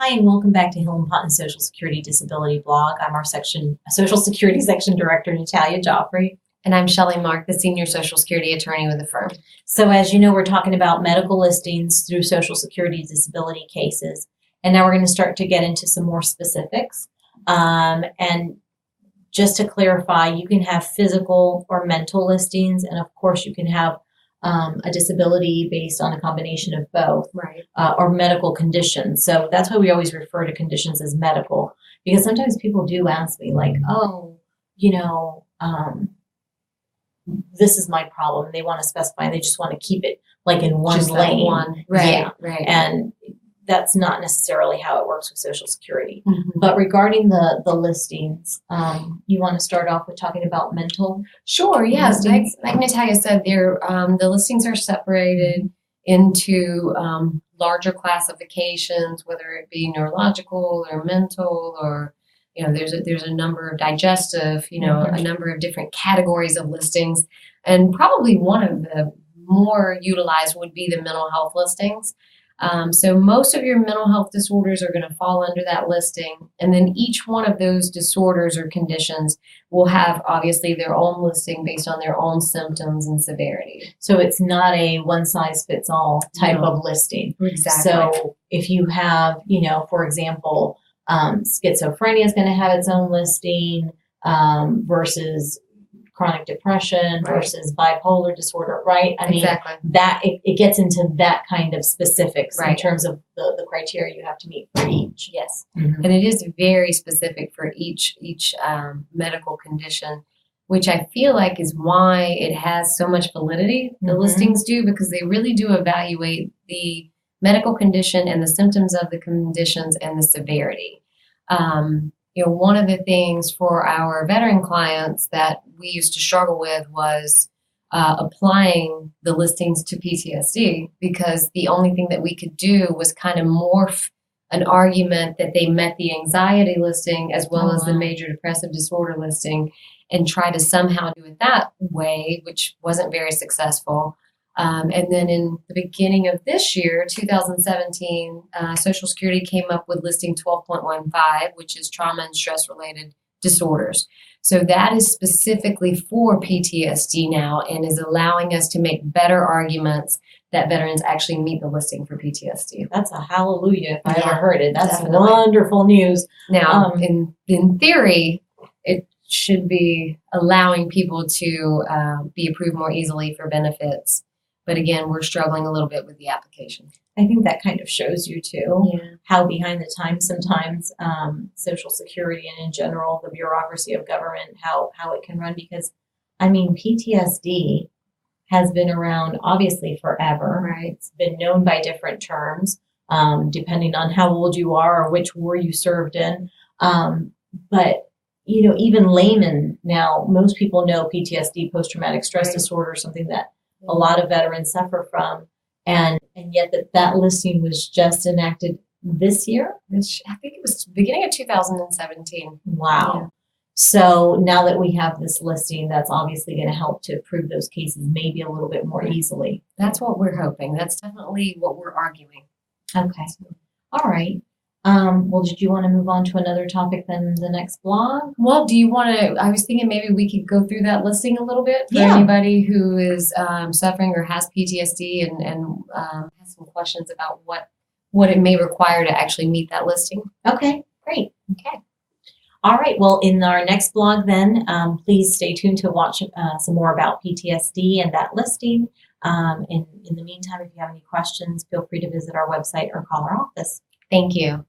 Hi, and welcome back to Hill and Ponton Social Security Disability Blog. I'm our Social Security Section Director, Natalia, Jofre. And I'm Shelly Mark, the Senior Social Security Attorney with the firm. So as you know, we're talking about medical listings through Social Security disability cases. And now we're going to start to get into some more specifics. And just to clarify, you can have physical or mental listings. And of course, you can have a disability based on a combination of both, right? Or medical conditions. So that's why we always refer to conditions as medical, because sometimes people do ask me like, oh, this is my problem. They want to specify, they just want to keep it like in one just lane. One. Right, yeah. right. And that's not necessarily how it works with Social Security. Mm-hmm. But regarding the listings, you want to start off with talking about mental? Sure, yes. Like Natalia said, the listings are separated into larger classifications, whether it be neurological or mental, or there's a number of digestive, a number of different categories of listings, and probably one of the more utilized would be the mental health listings. So most of your mental health disorders are going to fall under that listing. And then each one of those disorders or conditions will have obviously their own listing based on their own symptoms and severity. So it's not a one size fits all type of listing. Exactly. So if you have, for example, schizophrenia is going to have its own listing versus chronic depression versus bipolar disorder, right? I mean, that it gets into that kind of specifics in terms of the criteria you have to meet for each. Yes. Mm-hmm. And it is very specific for each medical condition, which I feel like is why it has so much validity, the listings do, because they really do evaluate the medical condition and the symptoms of the conditions and the severity. One of the things for our veteran clients that we used to struggle with was applying the listings to PTSD, because the only thing that we could do was kind of morph an argument that they met the anxiety listing as well as the major depressive disorder listing and try to somehow do it that way, which wasn't very successful. And then in the beginning of this year, 2017, Social Security came up with listing 12.15, which is trauma and stress-related disorders. So that is specifically for PTSD now and is allowing us to make better arguments that veterans actually meet the listing for PTSD. That's a hallelujah if I ever heard it. That's wonderful news. Now, in theory, it should be allowing people to be approved more easily for benefits. But again, we're struggling a little bit with the application. I think that kind of shows you too how behind the times sometimes Social Security and in general the bureaucracy of government, how it can run. Because I mean, PTSD has been around obviously forever. Right. It's been known by different terms depending on how old you are or which war you served in. But even laymen now, most people know PTSD, post-traumatic stress disorder, something that a lot of veterans suffer from, and yet that listing was just enacted this year. I think it was beginning of 2017. Wow. Yeah. So now that we have this listing, that's obviously going to help to approve those cases maybe a little bit more easily. That's what we're hoping. That's definitely what we're arguing. Okay. All right. Well, did you want to move on to another topic than the next blog? Well, do you want to, I was thinking maybe we could go through that listing a little bit for anybody who is suffering or has PTSD and has some questions about what it may require to actually meet that listing. Okay, great. Okay. All right. Well, in our next blog then, please stay tuned to watch some more about PTSD and that listing. In the meantime, if you have any questions, feel free to visit our website or call our office. Thank you.